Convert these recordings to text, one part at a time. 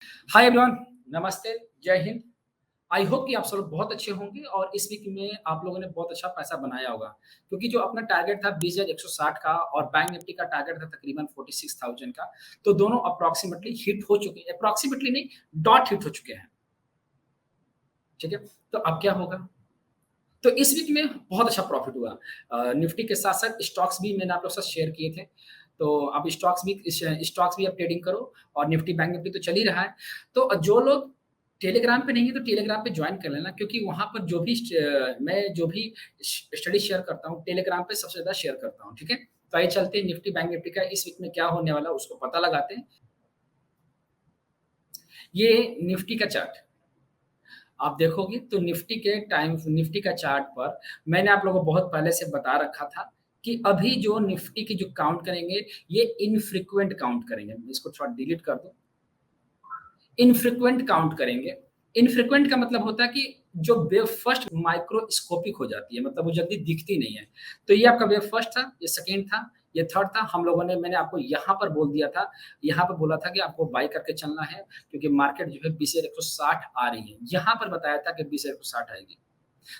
Hi everyone, नमस्ते, जय Hind. I hope कि आप सब लोग बहुत अच्छे होंगे और इस वीक में आप लोगों ने बहुत अच्छा पैसा बनाया होगा। क्योंकि जो अपना टारगेट था 20,160 का और बैंक निफ्टी का टारगेट था तकरीबन 46,000 का, तो दोनों अप्रॉक्सिमेटली हिट हो चुके हैं। अप्रॉक्सिमेटली नहीं, डॉट हिट हो चुके हैं। ठीक है? तो अब क्या होगा? तो इस वीक में बहुत अच्छा प्रॉफिट हुआ। निफ्टी के साथ-साथ स्टॉक्स भी मैंने आप लोग के साथ शेयर किए थे। तो अब स्टॉक्स भी अब ट्रेडिंग करो और निफ्टी बैंक निफ्टी तो चल ही रहा है। तो जो लोग टेलीग्राम पे नहीं है तो टेलीग्राम पे जॉइन कर लेना, क्योंकि वहाँ पर मैं जो भी स्टडी शेयर करता हूँ टेलीग्राम पे सबसे ज़्यादा शेयर करता हूँ, ठीक है? तो आइए चलते हैं निफ्टी बैंक निफ्टी का इस वीक में क्या होने वाला है उसको पता लगाते हैं। ये निफ्टी का चार्ट आप देखोगे तो निफ्टी का चार्ट पर मैंने आप लोगों को बहुत पहले से बता रखा था कि अभी जो निफ्टी की जो काउंट करेंगे, ये इनफ्रीक्वेंट काउंट करेंगे। मैं इसको थोड़ा डिलीट कर दूँ। इनफ्रीक्वेंट काउंट करेंगे। इनफ्रीक्वेंट का मतलब होता है कि जो वेव फर्स्ट माइक्रोस्कोपिक हो जाती है, मतलब वो जल्दी दिखती नहीं है। तो ये आपका वेव फर्स्ट था, ये सेकंड था, ये थर्ड था। मैंने आपको यहाँ पर बोल दिया था, यहाँ पर बोला था कि आपको बाय करके चलना है, क्योंकि मार्केट जो है 20,160 आ रही है। यहाँ पर बताया था कि 20,160 आएगी।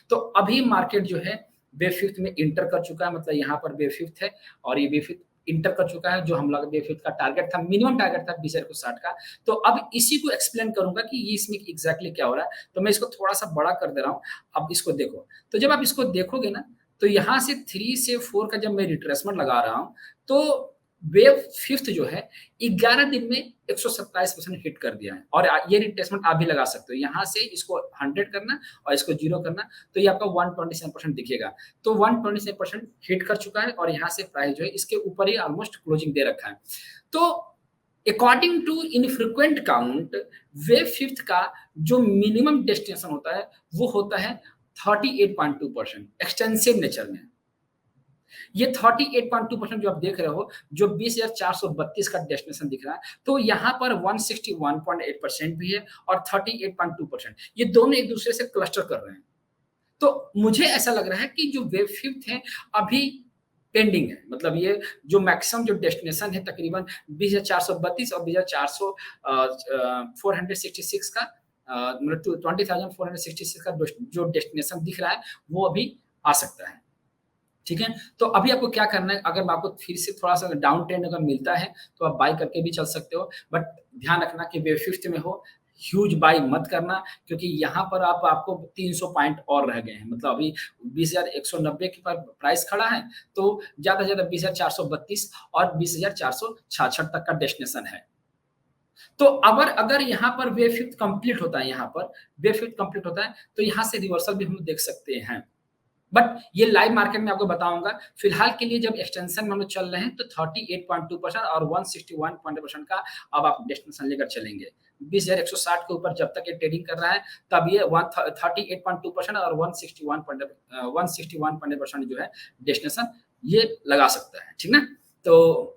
तो अभी मार्केट जो है वेव फिफ्थ में इंटर कर चुका है, मतलब यहाँ पर वेव फिफ्थ है और ये वेव फिफ्थ इंटर कर चुका है। जो हम लोग वेव फिफ्थ का टारगेट था, मिनिमम टारगेट था 20,160 का। तो अब इसी को एक्सप्लेन करूंगा कि ये इसमें एग्जैक्टली क्या हो रहा है। तो मैं इसको थोड़ा सा बड़ा कर दे रहा हूँ। अब इसको देखो, तो जब आप इसको देखोगे ना, तो यहाँ से 3 से 4 का जब मैं रिट्रेसमेंट लगा रहा हूँ, तो वेव फिफ्थ जो है 11 दिन में 127% हिट कर दिया है। और ये रिट्रेसमेंट आप भी लगा सकते हो। यहाँ से इसको 100 करना और इसको 0 करना, तो ये आपका 127% दिखेगा। तो 127% हिट कर चुका है और यहाँ से प्राइस जो है इसके ऊपर ही ऑलमोस्ट क्लोजिंग दे रखा है। तो according to infrequent count, wave fifth का जो मिनिमम डेस्टिनेशन होता है वो होता है 38.2% एक्सटेंसिव नेचर में। ये 38.2% जो आप देख रहे हो, जो 20,432 का डेस्टिनेशन दिख रहा है, तो यहाँ पर 161.8% भी है और 38.2%, ये दोनों एक दूसरे से क्लस्टर कर रहे हैं। तो मुझे ऐसा लग रहा है कि जो वेव फिफ्थ है अभी पेंडिंग है, मतलब ये जो मैक्सिमम जो डेस्टिनेशन है तकरीबन 20,432 और 20,400 466 का, मतलब 20,466 का जो डेस्टिनेशन दिख रहा है वो अभी आ सकता है। ठीक है? तो अभी आपको क्या करना है, अगर आपको फिर से थोड़ा-सा डाउन ट्रेंड अगर मिलता है, तो आप बाय करके भी चल सकते हो। बट ध्यान रखना कि वेव फिफ्थ में हो, ह्यूज बाय मत करना, क्योंकि यहाँ पर आपको 300 पॉइंट और रह गए हैं। मतलब अभी 20,190 के पर प्राइस खड़ा है, तो ज़्यादा से ज़्यादा 20,432 और 20,466 तक का डेस्टिनेशन है। तो अगर अगर यहाँ पर वेव फिफ्थ कंप्लीट होता है, तो यहाँ से रिवर्सल भी हम लोग देख सकते हैं। बट ये लाइव मार्केट में आपको बताऊँगा। फिलहाल के लिए जब एक्सटेंशन में हम लोग चल रहे हैं, तो 38.2% और 161% का अब आप डेस्टिनेशन लेकर चलेंगे। 20,160 के ऊपर जब तक ये ट्रेडिंग कर रहा है, तब ये 38.2% और 161% जो है डेस्टिनेशन ये लगा सकता है, ठीक ना? तो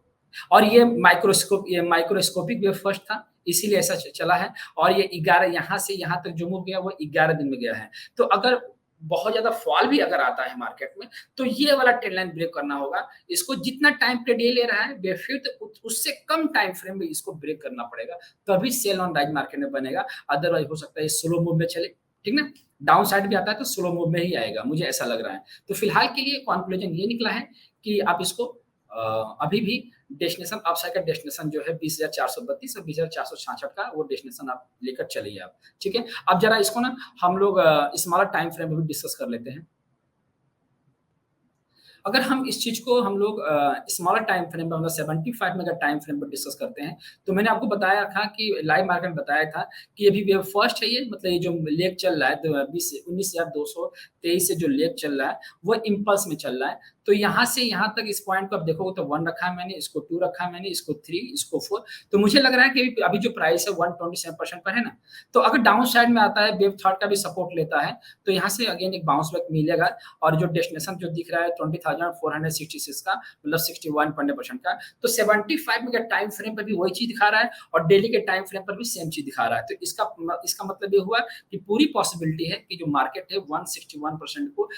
और ये माइक्रोस्कोपिक वेव फर्स्ट था, इसीलिए ऐसा चला है। और ये 11 यहाँ से यहाँ तक जो मूव गया वो 11 दिन में गया है। तो अगर बहुत ज़्यादा फॉल भी अगर आता है मार्केट में, तो ये वाला ट्रेंड लाइन ब्रेक करना होगा। इसको जितना टाइम पीरियड ये ले रहा है, बेफिट उससे कम टाइम फ्रेम में इसको ब्रेक करना पड़ेगा, तभी सेल ऑन राइज मार्केट में बनेगा। अदरवाइज हो सकता है स्लो मूव में चले, ठीक ना? डाउन साइड भी आता है तो स्लो मूव में ही आएगा, मुझे ऐसा लग रहा है। तो फिलहाल के लिए कंक्लूजन ये निकला है कि आप इसको अभी भी डेस्टिनेशन अपसाइड का डेस्टिनेशन जो है 20,432 और 20,466 का वो डेस्टिनेशन आप लेकर चलिए आप, ठीक है? अब ज़रा इसको ना हम लोग स्मॉलर टाइम फ्रेम में भी डिस्कस कर लेते हैं। अगर हम इस चीज़ को हम लोग स्मॉलर टाइम फ्रेम में, मतलब 75 में अगर टाइम फ्रेम पर डिस्कस करते हैं, तो मैंने आपको बताया था कि लाइव मार्केट में बताया था कि अभी वेव फर्स्ट है ये, मतलब ये जो लेग चल रहा है 19,223 से जो लेग चल रहा है, वो इम्पल्स में चल रहा है। तो यहाँ से यहाँ तक इस पॉइंट को आप देखोगे तो 1 रखा है मैंने, इसको 2 रखा है मैंने, इसको 3, इसको 4। तो मुझे लग रहा है कि अभी जो प्राइस है 127% पर है ना, तो अगर डाउन साइड में आता है, वेव थर्ड का भी सपोर्ट लेता है, तो यहाँ से अगेन एक बाउंस बैक मिलेगा। और जो डेस्टिनेशन जो दिख रहा है 20,466 का, मतलब 61% का, तो 75 में टाइम फ्रेम पर भी वही चीज दिखा रहा है और डेली के टाइम फ्रेम पर भी सेम चीज दिखा रहा है। तो इसका मतलब ये हुआ कि पूरी पॉसिबिलिटी है कि जो मार्केट है 161% को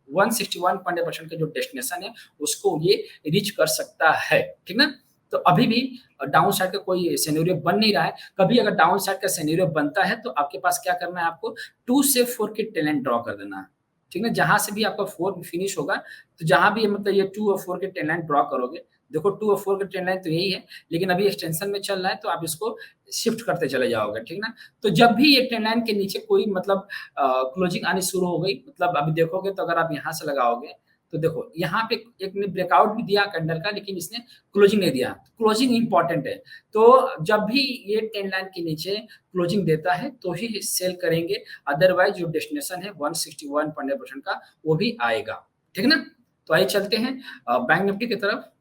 161% का जो डेस्टिनेशन है उसको ये रीच कर सकता है, ठीक ना? तो अभी भी डाउन साइड का कोई सिनेरियो बन नहीं रहा है। कभी अगर डाउन साइड का सिनेरियो बनता है तो आपके पास क्या करना है आपको 2 से 4 की ट्रेल लाइन ड्रॉ कर देना है। ठीक है? जहाँ से भी आपका 4 फिनिश होगा, तो जहाँ भी मतलब ये 2 और 4 की ट्रेल लाइन ड्रॉ करोगे, देखो 2 और 4 की ट्रेल लाइन तो यही है, लेकिन अभी एक्सटेंशन में चल रहा है तो आप इसको शिफ्ट करते चले जाओगे, ठीक ना? तो जब भी ये ट्रेल लाइन के नीचे कोई मतलब क्लोजिंग आनी शुरू हो गई, मतलब अभी देखोगे तो अगर आप यहाँ से लगाओगे, तो देखो यहाँ पे एक ने ब्रेकआउट भी दिया कैंडल का, लेकिन इसने क्लोजिंग नहीं दिया। क्लोजिंग इंपॉर्टेंट है। तो जब भी ये ट्रेंड लाइन के नीचे क्लोजिंग देता है तो ही सेल करेंगे, अदरवाइज जो डेस्टिनेशन है 161.8% का वो भी आएगा। ठीक है ना? तो आइए चलते हैं बैंक निफ्टी की तरफ।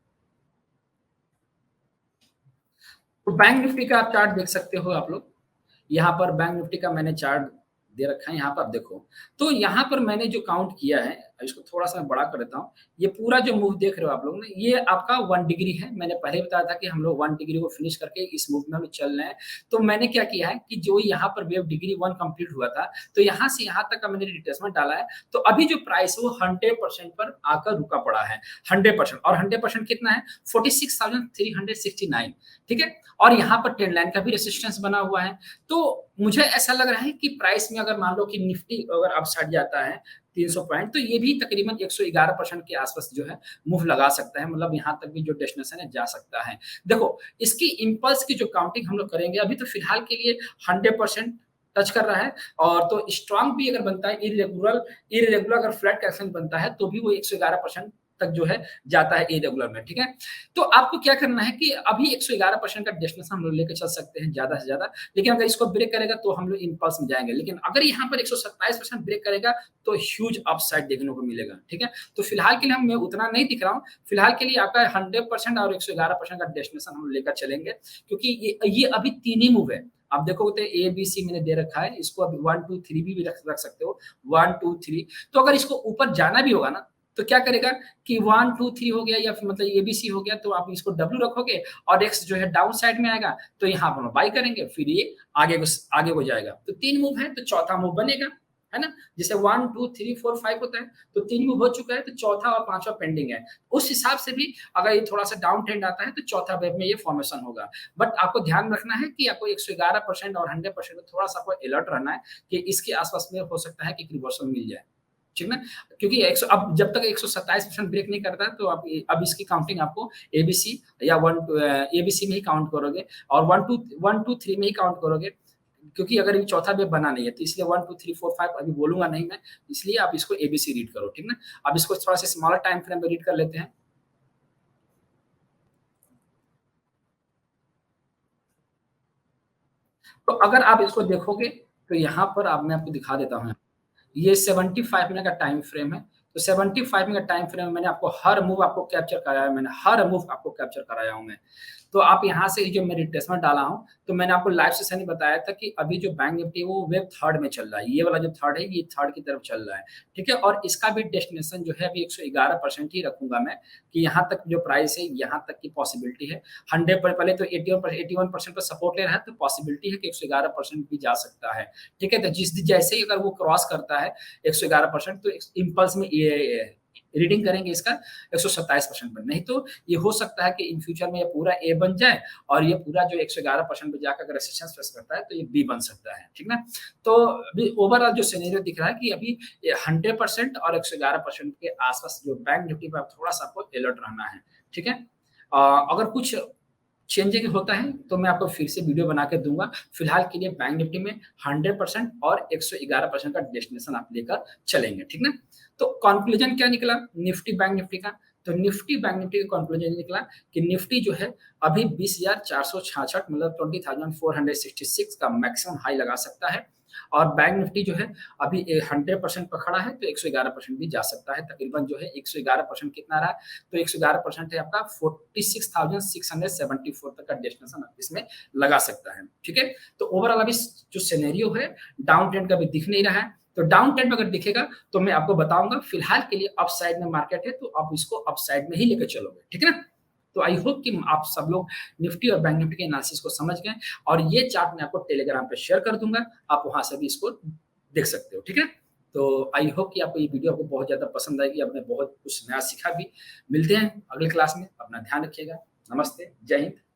तो बैंक निफ्टी का आप चार्ट देख सकते हो आप लोग। यहाँ पर बैंक निफ्टी का मैंने चार्ट दे रखा है, यहाँ पर आप देखो। तो यहाँ पर मैंने जो काउंट किया है, इसको थोड़ा-सा मैं बड़ा कर देता हूँ। ये पूरा जो मूव देख रहे हो आप लोग ना, ये आपका 1 डिग्री है। मैंने पहले ही बताया था कि हम लोग 1 डिग्री को फिनिश करके इस मूव में हम चल रहे हैं। तो मैंने क्या किया है कि जो यहाँ पर वेव डिग्री 1 कंप्लीट हुआ था, तो यहाँ से यहाँ तक का मैंने रिट्रेसमेंट डाला है। तो अभी जो प्राइस है वो 100% पर आकर रुका पड़ा है। 100% और 100% कितना है? 46,369, ठीक है? और यहाँ पर ट्रेंड लाइन का भी रेजिस्टेंस बना हुआ है। तो मुझे ऐसा लग रहा है कि प्राइस में अगर मान लो कि निफ्टी अगर अपसाइड जाता है 300 पॉइंट, तो ये भी तकरीबन 111% के आसपास जो है मूव लगा सकता है, मतलब यहाँ तक भी जो डेस्टिनेशन है जा सकता है। देखो, इसकी इम्पल्स की जो काउंटिंग हम लोग करेंगे, अभी तो फिलहाल के लिए 100% टच कर रहा है। और तो स्ट्रांग भी अगर बनता है, इर्रेगुलर इर्रेगुलर अगर फ्लैट करेक्शन बनता है तो भी वो 111% तक जो है जाता है इर्रेगुलर में, ठीक है? तो आपको क्या करना है कि अभी 111% का डेस्टिनेशन हम लोग लेके चल सकते हैं ज़्यादा से ज़्यादा, लेकिन अगर इसको ब्रेक करेगा तो हम लोग इम्पल्स में जाएँगे। लेकिन अगर यहाँ पर 127% ब्रेक करेगा तो ह्यूज अपसाइड देखने को मिलेगा, ठीक है? तो फिलहाल के लिए मैं उतना नहीं दिख रहा हूँ। फिलहाल के लिए आपका 100% और 111% का डेस्टिनेशन हम लेकर चलेंगे, क्योंकि ये अभी 3 ही मूव है। आप देखोगे तो ए, बी, सी मैंने दे रखा है, इसको अभी 1, 2, 3 भी रख रख सकते हो, 1, 2, 3। तो अगर इसको ऊपर जाना भी होगा ना, तो क्या करेगा कि 1, 2, 3 हो गया या फिर मतलब एबीसी हो गया, तो आप इसको डब्ल्यू रखोगे और एक्स जो है डाउन साइड में आएगा, तो यहाँ पर हम बाई करेंगे, फिर ये आगे को जाएगा। तो 3 मूव है, तो चौथा मूव बनेगा, है ना? जैसे 1, 2, 3, 4, 5 होता है, तो 3 मूव हो चुका है, तो चौथा और पाँचवाँ पेंडिंग है। उस हिसाब से भी अगर ये थोड़ा-सा डाउन ट्रेंड आता है, तो चौथा वेव में ये फॉर्मेशन होगा। बट आपको ध्यान रखना है कि आपको 111% और 100% में थोड़ा-सा आपको अलर्ट रहना है कि इसके आस-पास में हो सकता है कि एक रिवर्सल मिल जाए। ठीक ना? क्योंकि 100 अब जब तक 127% ब्रेक नहीं करता है, तो अब इसकी काउंटिंग आपको एबीसी या एबीसी में ही काउंट करोगे और 1, 2, 3 में ही काउंट करोगे। क्योंकि अगर ये चौथा वेव बना नहीं है, तो इसलिए 1, 2, 3, 4, 5 अभी बोलूँगा नहीं मैं, इसलिए आप इसको एबीसी रीड करो, ठीक ना? अब इसको थोड़ा-सा स्मॉलर टाइम फ्रेम में रीड कर लेते हैं। तो अगर आप इसको देखोगे, तो यहाँ पर अब मैं आपको दिखा देता हूँ। ये 75 मिनट का टाइम फ्रेम है। तो 75 मिनट का टाइम फ्रेम में मैंने आपको हर मूव आपको कैप्चर कराया, मैंने हर मूव आपको कैप्चर कराया हूँ मैं। तो आप यहाँ से जो मैं रिट्रेसमेंट डाला हूँ, तो मैंने आपको लाइव सेशन में बताया था कि अभी जो बैंक निफ्टी है वो वेव थर्ड में चल रहा है। ये वाला जो थर्ड है, ये थर्ड की तरफ चल रहा है, ठीक है? और इसका भी डेस्टिनेशन जो है अभी 111% ही रखूँगा मैं, कि यहाँ तक जो प्राइस है, यहाँ तक की पॉसिबिलिटी है। 100 पर पहले तो 81% पर सपोर्ट ले रहा है, तो पॉसिबिलिटी है कि 111% भी जा सकता है, ठीक है? तो जैसे ही अगर वो क्रॉस करता है 111%, तो इम्पल्स में ये रीडिंग करेंगे इसका 127% पर। नहीं तो ये हो सकता है कि इन फ्यूचर में ये पूरा ए बन जाए और ये पूरा जो 111% पे जाकर अगर रेजिस्टेंस फेस करता है, तो ये बी बन सकता है, ठीक ना? तो अभी ओवरऑल जो सिनेरियो दिख रहा है कि अभी ये 100% और 111% के आसपास जो बैंक निफ्टी पे थोड़ा-सा आपको अलर्ट रहना है, ठीक है? अगर कुछ चेंजिंग होता है, तो मैं आपको फिर से वीडियो बना के दूँगा। फिलहाल के लिए बैंक निफ्टी में 100% और 111% का डेस्टिनेशन आप लेकर चलेंगे, ठीक ना? तो कंक्लूजन क्या निकला निफ्टी बैंक निफ्टी का? तो निफ्टी बैंक निफ्टी का कंक्लूजन निकला कि निफ्टी जो है अभी 20,466 मतलब 20,466 का मैक्सिमम हाई लगा सकता है और बैंक निफ्टी जो है अभी 100% पर खड़ा है, तो 111% भी जा सकता है। तकरीबन जो है 111% कितना रहा? तो 111% है आपका 46,674 तक का डेस्टिनेशन आप इसमें लगा सकता है, ठीक है? तो ओवरऑल अभी जो सिनेरियो है डाउन ट्रेंड का भी दिख नहीं रहा है। तो डाउन ट्रेंड में अगर दिखेगा तो मैं आपको बताऊँगा, फिलहाल के लिए अपसाइड में मार्केट है, तो आप इसको अपसाइड में ही लेके चलोगे, ठीक है ना? तो आई होप कि आप सब लोग निफ्टी और बैंक निफ्टी के एनालिसिस को समझ गए और ये चार्ट मैं आपको टेलीग्राम पे शेयर कर दूँगा, आप वहाँ से भी इसको देख सकते हो, ठीक है? तो आई होप कि आपको ये वीडियो आपको बहुत ज़्यादा पसंद आएगी, आपने बहुत कुछ नया सीखा भी। मिलते हैं अगली क्लास में, अपना ध्यान रखिएगा। नमस्ते, जय हिंद।